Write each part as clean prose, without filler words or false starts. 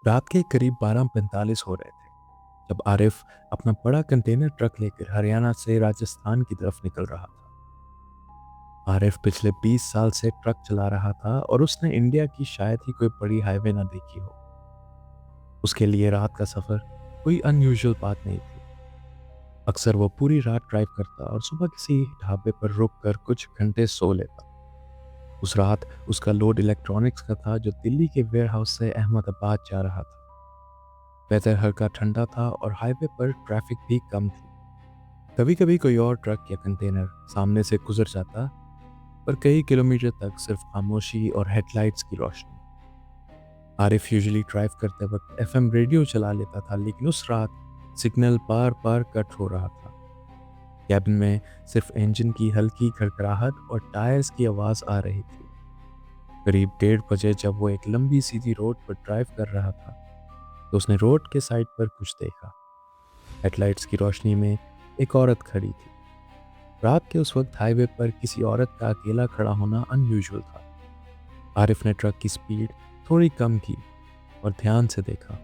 रात के करीब 12:45 हो रहे थे जब आरिफ अपना बड़ा कंटेनर ट्रक लेकर हरियाणा से राजस्थान की तरफ निकल रहा था। आरिफ पिछले 20 साल से ट्रक चला रहा था और उसने इंडिया की शायद ही कोई बड़ी हाईवे ना देखी हो। उसके लिए रात का सफर कोई अनयूजुअल बात नहीं थी। अक्सर वो पूरी रात ड्राइव करता और सुबह किसी ढाबे पर रुक कर कुछ घंटे सो लेता। उस रात उसका लोड इलेक्ट्रॉनिक्स का था जो दिल्ली के वेयरहाउस से अहमदाबाद जा रहा था। वेदर हल्का ठंडा था और हाईवे पर ट्रैफिक भी कम थी। कभी कभी कोई और ट्रक या कंटेनर सामने से गुजर जाता, पर कई किलोमीटर तक सिर्फ खामोशी और हेडलाइट्स की रोशनी। आरिफ यूजुअली ड्राइव करते वक्त एफएम रेडियो चला लेता था, लेकिन उस रात सिग्नल बार बार कट हो रहा था। कैबिन में सिर्फ इंजन की हल्की खड़खड़ाहट और टायर्स की आवाज आ रही थी। करीब 1:30 बजे जब वो एक लंबी सीधी रोड पर ड्राइव कर रहा था, तो उसने रोड के साइड पर कुछ देखा। हेडलाइट्स की रोशनी में एक औरत खड़ी थी। रात के उस वक्त हाईवे पर किसी औरत का अकेला खड़ा होना अनयूजुअल था। आरिफ ने ट्रक की स्पीड थोड़ी कम की और ध्यान से देखा।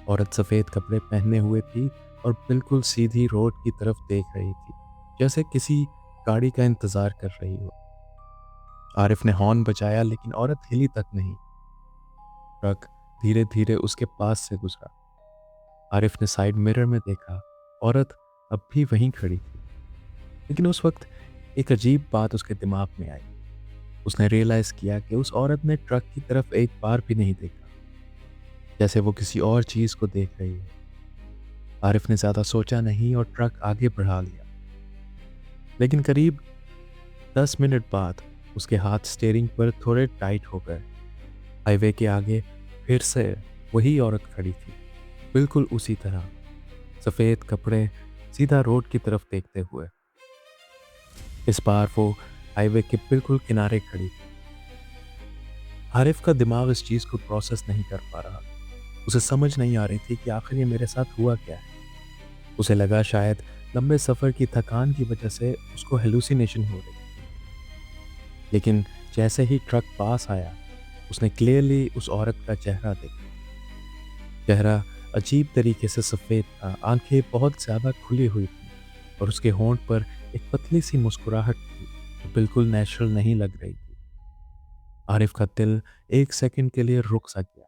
औरत सफ़ेद कपड़े पहने हुए थी और बिल्कुल सीधी रोड की तरफ देख रही थी, जैसे किसी गाड़ी का इंतज़ार कर रही हो। आरिफ ने हॉर्न बजाया, लेकिन औरत हिली तक नहीं। ट्रक धीरे धीरे उसके पास से गुजरा। आरिफ ने साइड मिरर में देखा, औरत अब भी वहीं खड़ी थी। लेकिन उस वक्त एक अजीब बात उसके दिमाग में आई। उसने रियलाइज़ किया कि उस औरत ने ट्रक की तरफ एक बार भी नहीं देखा, जैसे वो किसी और चीज़ को देख रही हो। आरिफ ने ज़्यादा सोचा नहीं और ट्रक आगे बढ़ा लिया। लेकिन करीब 10 मिनट बाद उसके हाथ स्टीयरिंग पर थोड़े टाइट हो गए। हाईवे के आगे फिर से वही औरत खड़ी थी, बिल्कुल उसी तरह, सफ़ेद कपड़े, सीधा रोड की तरफ देखते हुए। इस बार वो हाईवे के बिल्कुल किनारे खड़ी थी। आरिफ का दिमाग इस चीज़ को प्रोसेस नहीं कर पा रहा। उसे समझ नहीं आ रही थी कि आखिर ये मेरे साथ हुआ क्या है। उसे लगा शायद लंबे सफ़र की थकान की वजह से उसको हेलुसिनेशन हो रही। लेकिन जैसे ही ट्रक पास आया, उसने क्लियरली उस औरत का चेहरा देखा। चेहरा अजीब तरीके से सफ़ेद था, आंखें बहुत ज़्यादा खुली हुई थी और उसके होंठ पर एक पतली सी मुस्कुराहट थी जो बिल्कुल नेचुरल नहीं लग रही थी। आरिफ का दिल एक सेकंड के लिए रुक सा गया।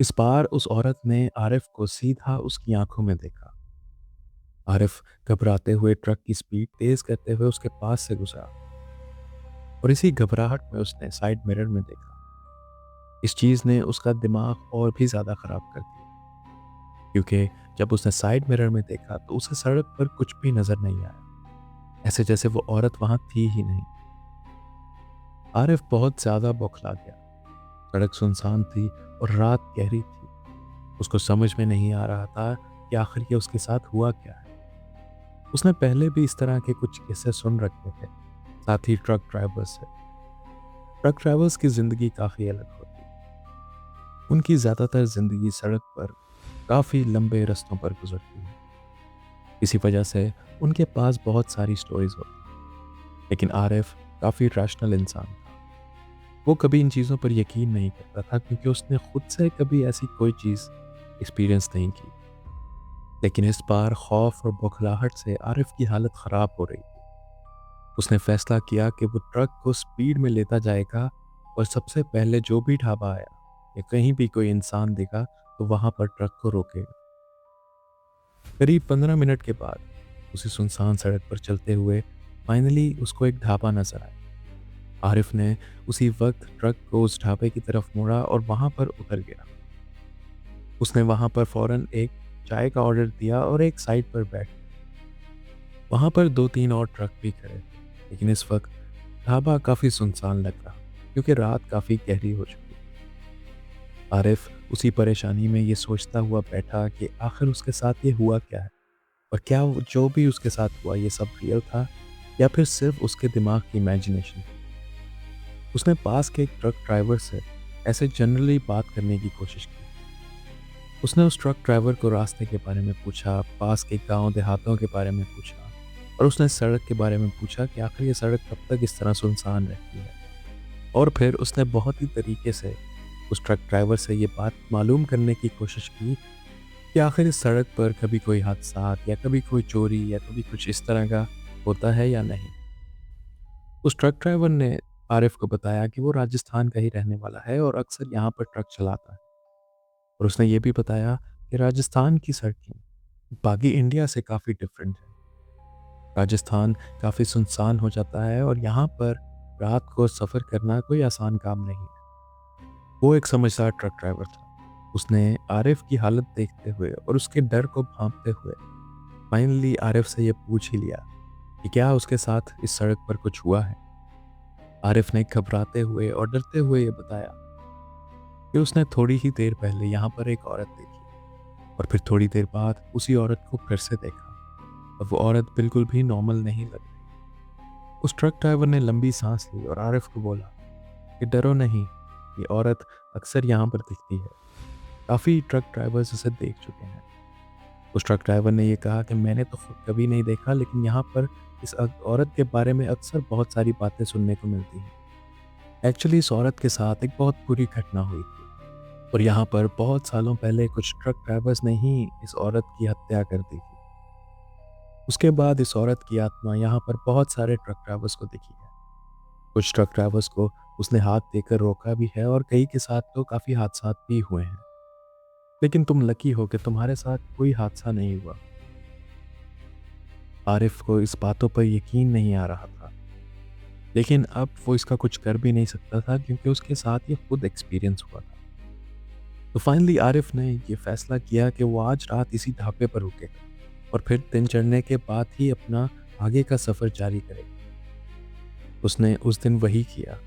इस बार उस औरत ने आरिफ को सीधा उसकी आंखों में देखा। आरिफ घबराते हुए ट्रक की स्पीड तेज करते हुए उसके पास से गुजरा और इसी घबराहट में उसने साइड मिरर में देखा। इस चीज़ ने उसका दिमाग और भी ज़्यादा ख़राब कर दिया, क्योंकि जब उसने साइड मिरर में देखा तो उसे सड़क पर कुछ भी नज़र नहीं आया, ऐसे जैसे वो औरत वहाँ थी ही नहीं। आरिफ बहुत ज़्यादा बौखला गया। सड़क सुनसान थी और रात गहरी थी। उसको समझ में नहीं आ रहा था कि आखिर ये उसके साथ हुआ क्या है। उसने पहले भी इस तरह के कुछ किस्से सुन रखे थे, साथ ही ट्रक ड्राइवर्स से। ट्रक ड्राइवर्स की ज़िंदगी काफ़ी अलग होती है। उनकी ज़्यादातर ज़िंदगी सड़क पर काफ़ी लंबे रास्तों पर गुजरती है। इसी वजह से उनके पास बहुत सारी स्टोरीज होती हैं। लेकिन आरिफ काफ़ी रैशनल इंसान था। वो कभी इन चीज़ों पर यकीन नहीं करता था, क्योंकि उसने खुद से कभी ऐसी कोई चीज़ एक्सपीरियंस नहीं की। लेकिन इस बार खौफ और बौखलाहट से आरिफ की हालत ख़राब हो रही थी। उसने फैसला किया कि वो ट्रक को स्पीड में लेता जाएगा और सबसे पहले जो भी ढाबा आया या कहीं भी कोई इंसान दिखा तो वहाँ पर ट्रक को रोकेगा। करीब 15 मिनट के बाद उसी सुनसान सड़क पर चलते हुए फाइनली उसको एक ढाबा नजर आया। आरिफ ने उसी वक्त ट्रक को उस ढाबे की तरफ मोड़ा और वहाँ पर उतर गया। उसने वहाँ पर फौरन एक चाय का ऑर्डर दिया और एक साइड पर बैठ। वहाँ पर 2-3 और ट्रक भी खड़े थे, लेकिन इस वक्त ढाबा काफ़ी सुनसान लग रहा, क्योंकि रात काफ़ी गहरी हो चुकी। आरिफ उसी परेशानी में ये सोचता हुआ बैठा कि आखिर उसके साथ ये हुआ क्या है, और क्या जो भी उसके साथ हुआ ये सब रियल था या फिर सिर्फ उसके दिमाग की इमेजिनेशन थी। उसने पास के एक ट्रक ड्राइवर से ऐसे जनरली बात करने की कोशिश की। उसने उस ट्रक ड्राइवर को रास्ते के बारे में पूछा, पास के गांव देहातों के बारे में पूछा, और उसने सड़क के बारे में पूछा कि आखिर ये सड़क कब तक इस तरह सुनसान रहती है। और फिर उसने बहुत ही तरीके से उस ट्रक ड्राइवर से ये बात मालूम करने की कोशिश की कि आखिर इस सड़क पर कभी कोई हादसा या कभी कोई चोरी या कभी कुछ इस तरह का होता है या नहीं। उस ट्रक ड्राइवर ने आरिफ को बताया कि वो राजस्थान का ही रहने वाला है और अक्सर यहाँ पर ट्रक चलाता है। और उसने ये भी बताया कि राजस्थान की सड़कें बाकी इंडिया से काफ़ी डिफरेंट है। राजस्थान काफ़ी सुनसान हो जाता है और यहाँ पर रात को सफ़र करना कोई आसान काम नहीं है। वो एक समझदार ट्रक ड्राइवर था। उसने आरिफ की हालत देखते हुए और उसके डर को भांपते हुए फाइनली आरिफ से ये पूछ ही लिया कि क्या उसके साथ इस सड़क पर कुछ हुआ है। आरिफ ने घबराते हुए और डरते हुए ये बताया कि उसने थोड़ी ही देर पहले यहाँ पर एक औरत देखी और फिर थोड़ी देर बाद उसी औरत को फिर से देखा और वो औरत बिल्कुल भी नॉर्मल नहीं लग रही। उस ट्रक ड्राइवर ने लंबी सांस ली और आरिफ को बोला कि डरो नहीं, ये औरत अक्सर यहाँ पर दिखती है। काफ़ी ट्रक ड्राइवर्स इसे देख चुके हैं। उस ट्रक ड्राइवर ने ये कहा कि मैंने तो खुद कभी नहीं देखा, लेकिन यहाँ पर इस औरत के बारे में अक्सर बहुत सारी बातें सुनने को मिलती हैं। एक्चुअली इस औरत के साथ एक बहुत बुरी घटना हुई थी और यहाँ पर बहुत सालों पहले कुछ ट्रक ड्राइवर्स ने ही इस औरत की हत्या कर दी थी। उसके बाद इस औरत की आत्मा यहाँ पर बहुत सारे ट्रक ड्राइवर्स को दिखी है। कुछ ट्रक ड्राइवर्स को उसने हाथ देकर रोका भी है और कई के साथ तो काफ़ी हादसा भी हुए हैं। लेकिन तुम लकी हो कि तुम्हारे साथ कोई हादसा नहीं हुआ। आरिफ को इस बातों पर यकीन नहीं आ रहा था, लेकिन अब वो इसका कुछ कर भी नहीं सकता था क्योंकि उसके साथ ये खुद एक्सपीरियंस हुआ था। तो फाइनली आरिफ ने ये फैसला किया कि वो आज रात इसी ढाबे पर रुकेगा और फिर दिन चढ़ने के बाद ही अपना आगे का सफ़र जारी करेगा। उसने उस दिन वही किया,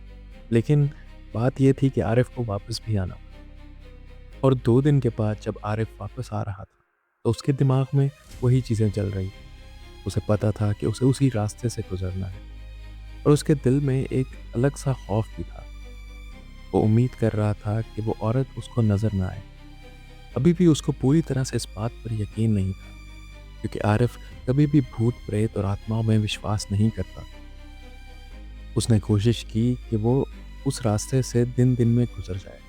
लेकिन बात यह थी कि आरिफ को वापस भी आना था। और 2 दिन के बाद जब आरिफ वापस आ रहा था तो उसके दिमाग में वही चीज़ें चल रही थी। उसे पता था कि उसे उसी रास्ते से गुजरना है और उसके दिल में एक अलग सा खौफ भी था। वो उम्मीद कर रहा था कि वो औरत उसको नज़र ना आए। अभी भी उसको पूरी तरह से इस बात पर यकीन नहीं था, क्योंकि आरिफ कभी भी भूत प्रेत और आत्माओं में विश्वास नहीं करता था। उसने कोशिश की कि वो उस रास्ते से दिन दिन में गुजर जाए,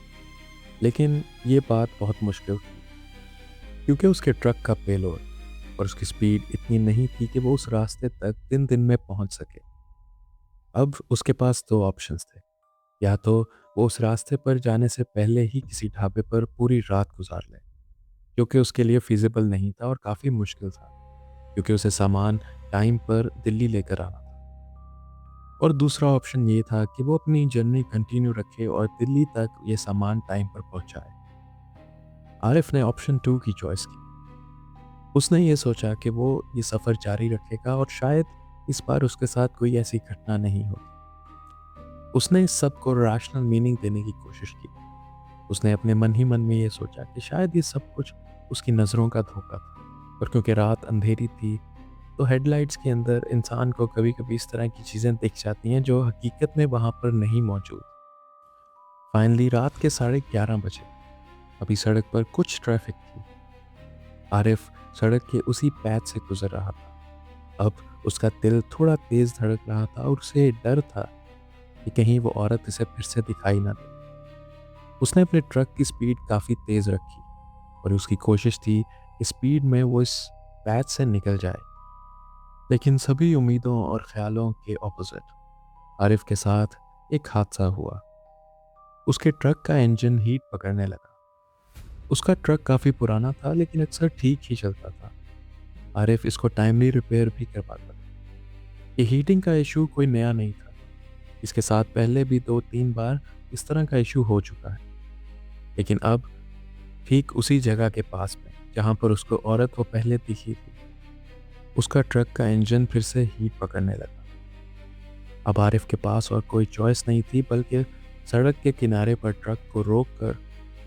लेकिन ये बात बहुत मुश्किल थी क्योंकि उसके ट्रक का पेलोड और उसकी स्पीड इतनी नहीं थी कि वो उस रास्ते तक दिन दिन में पहुंच सके। अब उसके पास 2 ऑप्शंस थे। या तो वो उस रास्ते पर जाने से पहले ही किसी ढाबे पर पूरी रात गुजार ले, जो कि उसके लिए फिजिबल नहीं था और काफ़ी मुश्किल था, क्योंकि उसे सामान टाइम पर दिल्ली लेकर आना था। और दूसरा ऑप्शन ये था कि वो अपनी जर्नी कंटिन्यू रखे और दिल्ली तक ये सामान टाइम पर पहुंचाए। आरिफ ने ऑप्शन 2 की चॉइस की। उसने ये सोचा कि वो ये सफ़र जारी रखेगा और शायद इस बार उसके साथ कोई ऐसी घटना नहीं होगी। उसने इस सब को रैशनल मीनिंग देने की कोशिश की। उसने अपने मन ही मन में ये सोचा कि शायद ये सब कुछ उसकी नज़रों का धोखा था, और क्योंकि रात अंधेरी थी तो हेडलाइट्स के अंदर इंसान को कभी कभी इस तरह की चीज़ें दिख जाती हैं जो हकीकत में वहाँ पर नहीं मौजूद। फाइनली रात के 11:30 बजे अभी सड़क पर कुछ ट्रैफिक थी। आरिफ सड़क के उसी पैच से गुजर रहा था। अब उसका दिल थोड़ा तेज धड़क रहा था और उसे डर था कि कहीं वो औरत इसे फिर से दिखाई ना दे। उसने अपने ट्रक की स्पीड काफ़ी तेज़ रखी और उसकी कोशिश थी कि स्पीड में वो इस पैच से निकल जाए। लेकिन सभी उम्मीदों और ख्यालों के ऑपोजिट आरिफ के साथ एक हादसा हुआ। उसके ट्रक का इंजन हीट पकड़ने लगा। उसका ट्रक काफ़ी पुराना था लेकिन अक्सर ठीक ही चलता था। आरिफ इसको टाइमली रिपेयर भी करवाता था। ये हीटिंग का इशू कोई नया नहीं था। इसके साथ पहले भी 2-3 बार इस तरह का इशू हो चुका है। लेकिन अब ठीक उसी जगह के पास में जहाँ पर उसको औरत वो पहले दिखी थी, उसका ट्रक का इंजन फिर से हीट पकड़ने लगा। अब आरिफ के पास और कोई चॉइस नहीं थी बल्कि सड़क के किनारे पर ट्रक को रोक कर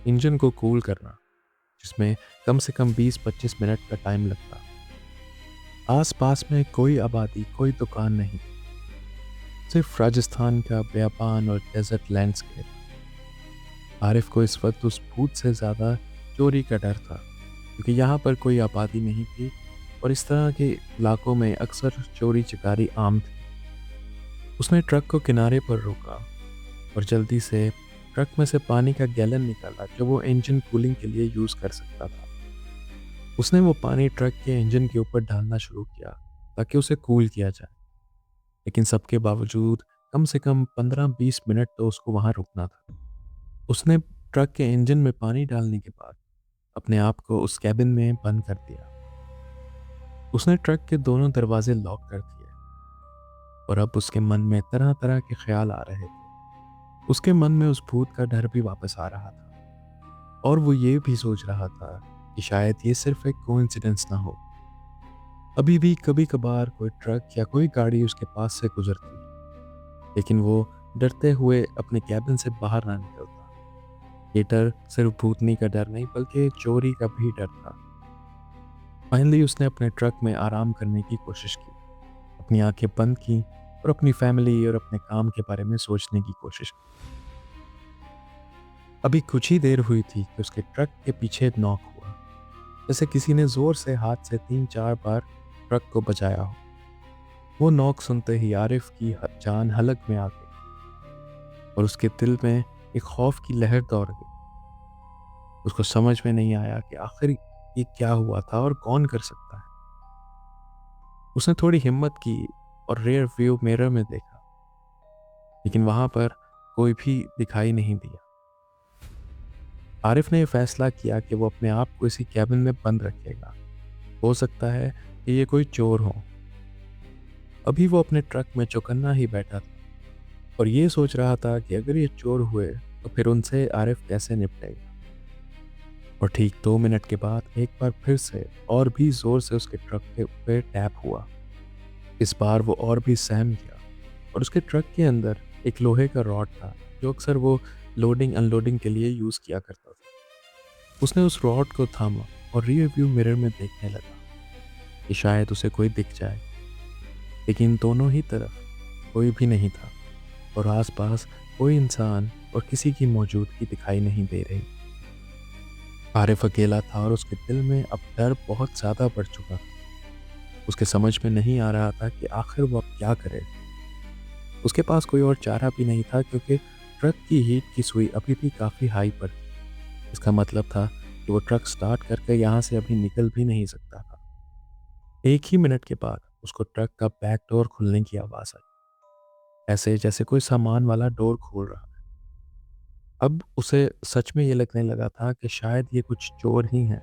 इंजन को कूल करना, जिसमें कम से कम 20-25 मिनट का टाइम लगता। आसपास में कोई आबादी, कोई दुकान नहीं, सिर्फ राजस्थान का बेयाबान और डेजर्ट लैंडस्केप। आरिफ को इस वक्त उस भूत से ज़्यादा चोरी का डर था, क्योंकि यहाँ पर कोई आबादी नहीं थी और इस तरह के इलाकों में अक्सर चोरी चकारी आम थी। उसने ट्रक को किनारे पर रोका और जल्दी से ट्रक में से पानी का गैलन निकाला जो वो इंजन कूलिंग के लिए यूज़ कर सकता था। उसने वो पानी ट्रक के इंजन के ऊपर डालना शुरू किया ताकि उसे कूल किया जाए। लेकिन सबके बावजूद कम से कम 15-20 मिनट तो उसको वहाँ रुकना था। उसने ट्रक के इंजन में पानी डालने के बाद अपने आप को उस कैबिन में बंद कर दिया। उसने ट्रक के दोनों दरवाजे लॉक कर दिए और अब उसके मन में तरह तरह के ख्याल आ रहे थे। उसके मन में उस भूत का डर भी वापस आ रहा था और वो ये भी सोच रहा था कि शायद ये सिर्फ एक कोइंसिडेंस ना हो। अभी भी कभी कभार कोई ट्रक या कोई गाड़ी उसके पास से गुजरती, लेकिन वो डरते हुए अपने कैबिन से बाहर ना निकलता। ये डर सिर्फ भूतनी का डर नहीं बल्कि चोरी का भी डर था। फाइनली उसने अपने ट्रक में आराम करने की कोशिश की, अपनी आंखें बंद की और अपनी फैमिली और अपने काम के बारे में सोचने की कोशिश की। अभी कुछ ही देर हुई थी कि उसके ट्रक के पीछे नॉक हुआ, जैसे किसी ने जोर से हाथ से 3-4 बार ट्रक को बजाया हो। वो नॉक सुनते ही आरिफ की जान हलक में आ गई और उसके दिल में एक खौफ की लहर दौड़ गई। उसको समझ में नहीं आया कि आखिर ये क्या हुआ था और कौन कर सकता है। उसने थोड़ी हिम्मत की और रेयर व्यू मिरर में देखा, लेकिन वहां पर कोई भी दिखाई नहीं दिया। आरिफ ने यह फैसला किया कि वो अपने आप को इसी कैबिन में बंद रखेगा। हो सकता है कि ये कोई चोर हो। अभी वो अपने ट्रक में चौकन्ना ही बैठा था और ये सोच रहा था कि अगर ये चोर हुए तो फिर उनसे आरिफ कैसे निपटेगा। और ठीक 2 मिनट के बाद एक बार फिर से और भी जोर से उसके ट्रक के ऊपर टैप हुआ। इस बार वो और भी सहम गया और उसके ट्रक के अंदर एक लोहे का रॉड था जो अक्सर वो लोडिंग अनलोडिंग के लिए यूज़ किया करता था। उसने उस रॉड को थामा और रियर व्यू मिरर में देखने लगा कि शायद उसे कोई दिख जाए, लेकिन दोनों ही तरफ कोई भी नहीं था और आसपास कोई इंसान और किसी की मौजूदगी दिखाई नहीं दे रही। आरिफ अकेला था और उसके दिल में अब डर बहुत ज़्यादा बढ़ चुका था। उसके समझ में नहीं आ रहा था कि आखिर वो अब क्या करे। उसके पास कोई और चारा भी नहीं था क्योंकि ट्रक की हीट की सुई अभी भी काफ़ी हाई पर थी। इसका मतलब था कि वो ट्रक स्टार्ट करके यहाँ से अभी निकल भी नहीं सकता था। एक ही मिनट के बाद उसको ट्रक का बैक डोर खुलने की आवाज़ आई, ऐसे जैसे कोई सामान वाला डोर खोल रहा है। अब उसे सच में ये लगने लगा था कि शायद ये कुछ चोर ही हैं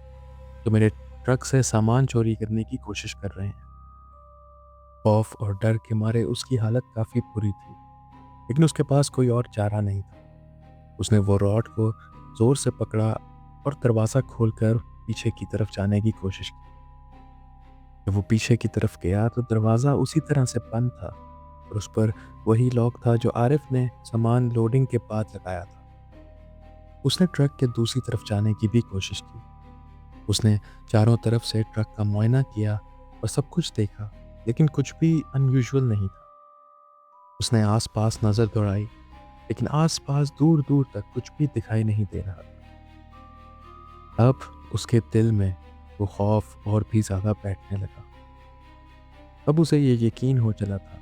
जो मेरे ट्रक से सामान चोरी करने की कोशिश कर रहे हैं। खौफ और डर के मारे उसकी हालत काफ़ी बुरी थी, लेकिन उसके पास कोई और चारा नहीं था। उसने वो रॉड को जोर से पकड़ा और दरवाज़ा खोलकर पीछे की तरफ जाने की कोशिश की। जब वो पीछे की तरफ गया तो दरवाज़ा उसी तरह से बंद था और उस पर वही लॉक था जो आरिफ ने सामान लोडिंग के बाद लगाया था। उसने ट्रक के दूसरी तरफ जाने की भी कोशिश की। उसने चारों तरफ से ट्रक का मुआयना किया और सब कुछ देखा, लेकिन कुछ भी अनयूजुअल नहीं था। उसने आसपास नज़र दौड़ाई, लेकिन आसपास दूर दूर तक कुछ भी दिखाई नहीं दे रहा था। अब उसके दिल में वो खौफ और भी ज़्यादा बैठने लगा। अब उसे ये यकीन हो चला था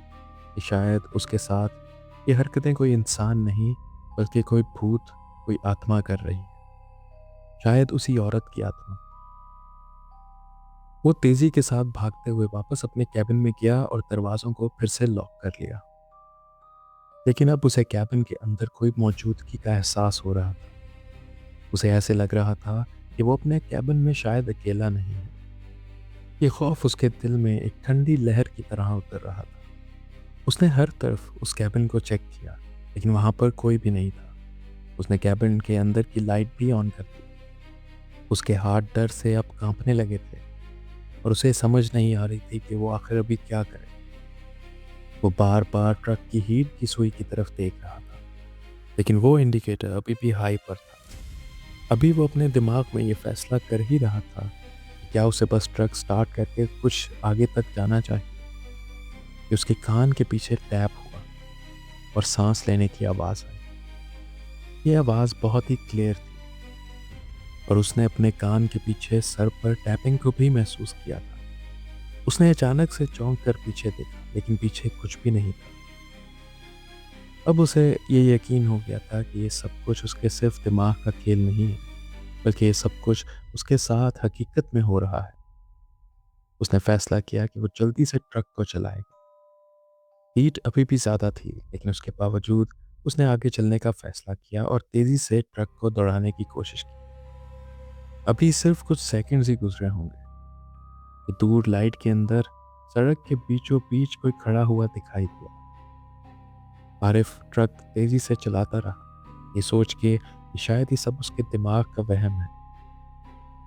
कि शायद उसके साथ ये हरकतें कोई इंसान नहीं बल्कि कोई भूत, कोई आत्मा कर रही है। शायद उसी औरत की आत्मा। वो तेजी के साथ भागते हुए वापस अपने कैबिन में गया और दरवाजों को फिर से लॉक कर लिया। लेकिन अब उसे कैबिन के अंदर कोई मौजूदगी का एहसास हो रहा था। उसे ऐसे लग रहा था कि वो अपने कैबिन में शायद अकेला नहीं है। ये खौफ उसके दिल में एक ठंडी लहर की तरह उतर रहा था। उसने हर तरफ उस कैबिन को चेक किया, लेकिन वहां पर कोई भी नहीं था। उसने कैबिन के अंदर की लाइट भी ऑन कर दी। उसके हाथ डर से अब कांपने लगे थे और उसे समझ नहीं आ रही थी कि वो आखिर अभी क्या करे। वो बार बार ट्रक की हीट की सुई की तरफ देख रहा था, लेकिन वो इंडिकेटर अभी भी हाई पर था। अभी वो अपने दिमाग में ये फैसला कर ही रहा था कि क्या उसे बस ट्रक स्टार्ट करके कुछ आगे तक जाना चाहिए कि उसके कान के पीछे टैप हुआ और सांस लेने की आवाज़ आई। ये आवाज़ बहुत ही क्लियर थी और उसने अपने कान के पीछे सर पर टैपिंग को भी महसूस किया था। उसने अचानक से चौंक कर पीछे देखा, लेकिन पीछे कुछ भी नहीं था। अब उसे ये यकीन हो गया था कि ये सब कुछ उसके सिर्फ दिमाग का खेल नहीं है, बल्कि ये सब कुछ उसके साथ हकीकत में हो रहा है। उसने फैसला किया कि वो जल्दी से ट्रक को चलाएगा। हीट अभी भी ज़्यादा थी, लेकिन उसके बावजूद उसने आगे चलने का फैसला किया और तेज़ी से ट्रक को दौड़ाने की कोशिश की। अभी सिर्फ कुछ सेकंड्स ही गुजरे होंगे कि दूर लाइट के अंदर सड़क के बीचों बीच कोई खड़ा हुआ दिखाई दिया। आरिफ ट्रक तेज़ी से चलाता रहा, ये सोच के कि शायद ये सब उसके दिमाग का वहम है।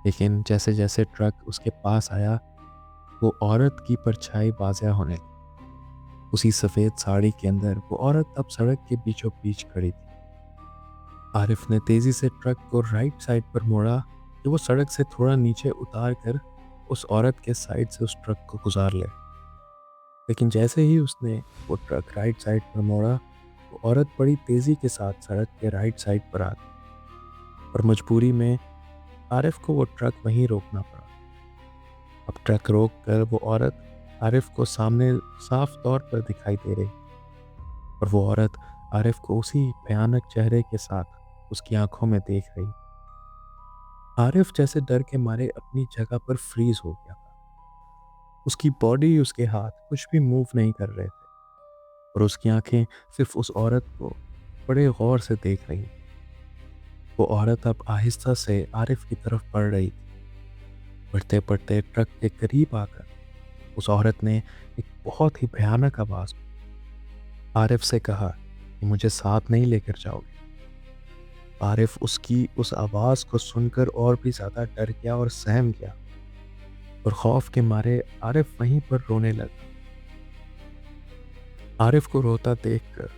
लेकिन जैसे जैसे ट्रक उसके पास आया, वो औरत की परछाई वाज़िया होने लगी। उसी सफ़ेद साड़ी के अंदर वो औरत अब सड़क के बीचों बीच खड़ी थी। आरिफ ने तेज़ी से ट्रक को राइट साइड पर मोड़ा कि वो सड़क से थोड़ा नीचे उतार कर उस औरत के साइड से उस ट्रक को गुजार ले। लेकिन जैसे ही उसने वो ट्रक राइट साइड पर मोड़ा, वो औरत बड़ी तेज़ी के साथ सड़क के राइट साइड पर आ गई और मजबूरी में आरिफ को वो ट्रक वहीं रोकना पड़ा। अब ट्रक रोक कर वो औरत आरिफ को सामने साफ तौर पर दिखाई दे रही और वो औरत आरिफ को उसी भयानक चेहरे के साथ उसकी आंखों में देख रही। आरिफ जैसे डर के मारे अपनी जगह पर फ्रीज हो गया था। उसकी बॉडी, उसके हाथ कुछ भी मूव नहीं कर रहे थे और उसकी आंखें सिर्फ उस औरत को बड़े गौर से देख रही। वो औरत अब आहिस्ता से आरिफ की तरफ बढ़ रही थी। बढ़ते बढ़ते ट्रक के करीब आकर उस औरत ने एक बहुत ही भयानक आवाज में आरिफ से कहा कि मुझे साथ नहीं लेकर जाओगे। आरिफ उसकी उस आवाज को सुनकर और भी ज्यादा डर गया और सहम गया और खौफ के मारे आरिफ वहीं पर रोने लगा। आरिफ को रोता देखकर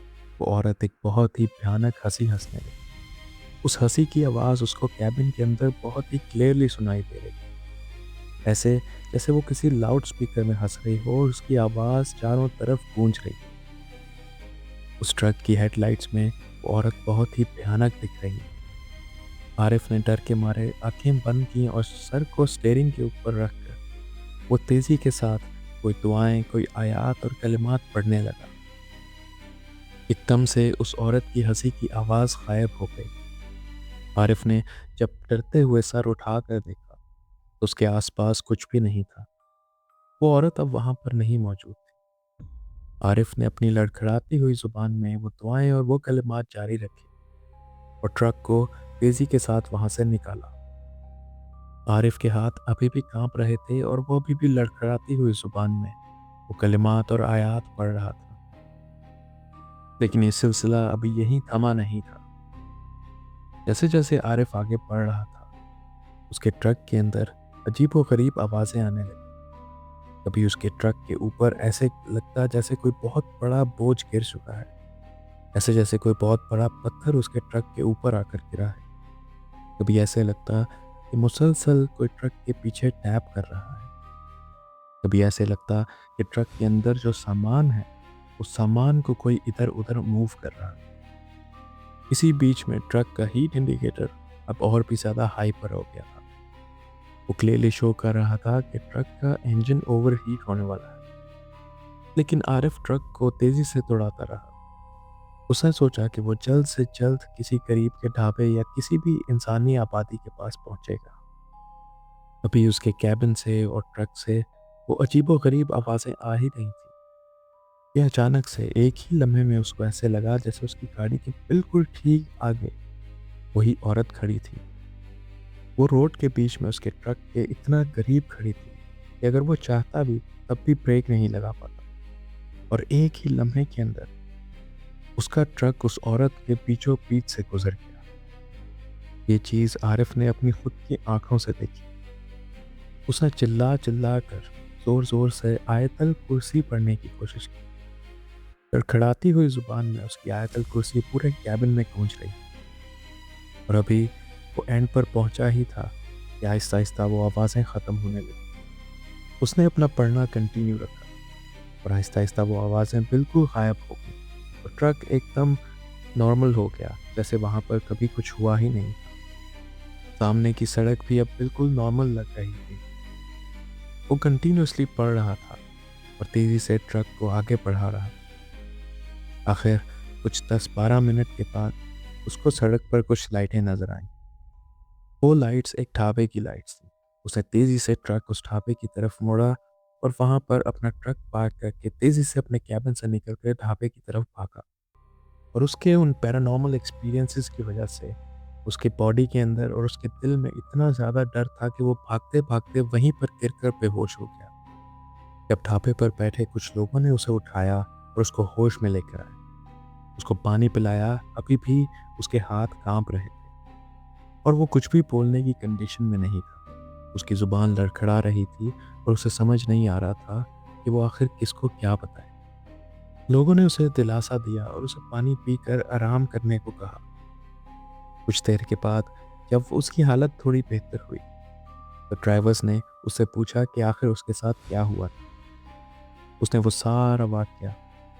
वो औरत एक बहुत ही भयानक हंसी हंसने लगी। उस हंसी की आवाज उसको कैबिन के अंदर बहुत ही क्लियरली सुनाई दे रही, ऐसे जैसे वो किसी लाउड स्पीकर में हंस रही हो और उसकी आवाज चारों तरफ गूंज रही। उस ट्रक की हेडलाइट्स में वो औरत बहुत ही भयानक दिख रही है। आरिफ ने डर के मारे आंखें बंद की और सर को स्टीयरिंग के ऊपर रखकर वो तेजी के साथ कोई दुआएं, कोई आयात और कलिमात पढ़ने लगा। एकदम से उस औरत की हंसी की आवाज गायब हो गई। आरिफ ने जब डरते हुए सर उठाकर देखा तो उसके आसपास कुछ भी नहीं था। वो औरत अब वहां पर नहीं मौजूद थी। आरिफ ने अपनी लड़खड़ाती हुई जुबान में वो दुआएं और वो कलिमात जारी रखे और ट्रक को तेजी के साथ वहां से निकाला। आरिफ के हाथ अभी भी कांप रहे थे और वो अभी भी लड़खड़ाती हुई जुबान में वो कलिमात और आयात पढ़ रहा था। लेकिन ये सिलसिला अभी यहीं थमा नहीं था। जैसे जैसे आरिफ आगे बढ़ रहा था, उसके ट्रक के अंदर अजीबोगरीब आवाजें आने लगी। कभी उसके ट्रक के ऊपर ऐसे लगता जैसे कोई बहुत बड़ा बोझ गिर चुका है, ऐसे जैसे कोई बहुत बड़ा पत्थर उसके ट्रक के ऊपर आकर गिरा है। कभी ऐसे लगता कि मुसलसल कोई ट्रक के पीछे टैप कर रहा है। कभी ऐसे लगता कि ट्रक के अंदर जो सामान है, उस सामान को कोई इधर उधर मूव कर रहा है। इसी बीच में ट्रक का हीट इंडिकेटर अब और भी ज़्यादा हाई पर हो गया था। वो क्लियरली शो कर रहा था कि ट्रक का इंजन ओवरहीट होने वाला है। लेकिन आरिफ ट्रक को तेजी से दौड़ाता रहा। उसने सोचा कि वो जल्द से जल्द किसी करीब के ढाबे या किसी भी इंसानी आबादी के पास पहुंचेगा। अभी उसके कैबिन से और ट्रक से वो अजीबोगरीब आवाज़ें आ ही रही थी कि अचानक से एक ही लम्हे में उसको ऐसे लगा जैसे उसकी गाड़ी के बिल्कुल ठीक आगे वही औरत खड़ी थी। वो रोड के बीच में उसके ट्रक के इतना करीब खड़ी थी कि अगर वो चाहता भी तब भी ब्रेक नहीं लगा पाता और एक ही लम्हे के अंदर उसका ट्रक उस औरत के बीचों बीच से गुजर गया। ये चीज़ आरिफ ने अपनी खुद की आंखों से देखी। उसने चिल्ला चिल्ला कर जोर जोर से आयतल कुर्सी पढ़ने की कोशिश की। लड़खड़ाती हुई जुबान में उसकी आयतल कुर्सी पूरे कैबिन में गूंज रही और अभी वो एंड पर पहुंचा ही था कि आहिस्ता आहिस्ता वो आवाज़ें ख़त्म होने लगी। उसने अपना पढ़ना कंटिन्यू रखा और आहिस्ता आहिस्ता वो आवाज़ें बिल्कुल गायब हो गई और ट्रक एकदम नॉर्मल हो गया, जैसे वहाँ पर कभी कुछ हुआ ही नहीं था। सामने की सड़क भी अब बिल्कुल नॉर्मल लग रही थी। वो कंटिन्यूसली पढ़ रहा था और तेज़ी से ट्रक को आगे बढ़ा रहा। आखिर कुछ 10-12 मिनट के बाद उसको सड़क पर कुछ लाइटें नजर आईं। वो लाइट्स एक ढाबे की लाइट्स थी। उसने तेजी से ट्रक उस ढाबे की तरफ मोड़ा और वहां पर अपना ट्रक पार्क करके तेजी से अपने कैबिन से निकलकर ढाबे की तरफ भागा। और उसके उन पैरानॉर्मल एक्सपीरियंसेस की वजह से उसके बॉडी के अंदर और उसके दिल में इतना ज़्यादा डर था कि वो भागते भागते वहीं पर गिरकर बेहोश हो गया। जब ढाबे पर बैठे कुछ लोगों ने उसे उठाया और उसको होश में लेकर आए, उसको पानी पिलाया, अभी भी उसके हाथ कांप रहे थे और वो कुछ भी बोलने की कंडीशन में नहीं था। उसकी ज़ुबान लड़खड़ा रही थी और उसे समझ नहीं आ रहा था कि वो आखिर किसको क्या बताए। लोगों ने उसे दिलासा दिया और उसे पानी पीकर आराम करने को कहा। कुछ देर के बाद जब उसकी हालत थोड़ी बेहतर हुई तो ड्राइवर्स ने उससे पूछा कि आखिर उसके साथ क्या हुआ था। उसने वो सारा वाकया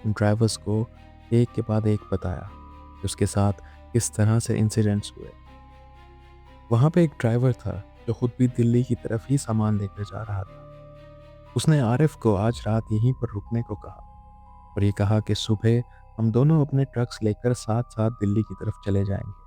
उन ड्राइवर्स को एक के बाद एक बताया कि उसके साथ किस तरह से इंसिडेंट्स हुए। वहाँ पे एक ड्राइवर था जो खुद भी दिल्ली की तरफ ही सामान लेकर जा रहा था। उसने आरिफ को आज रात यहीं पर रुकने को कहा और ये कहा कि सुबह हम दोनों अपने ट्रक्स लेकर साथ साथ दिल्ली की तरफ चले जाएंगे।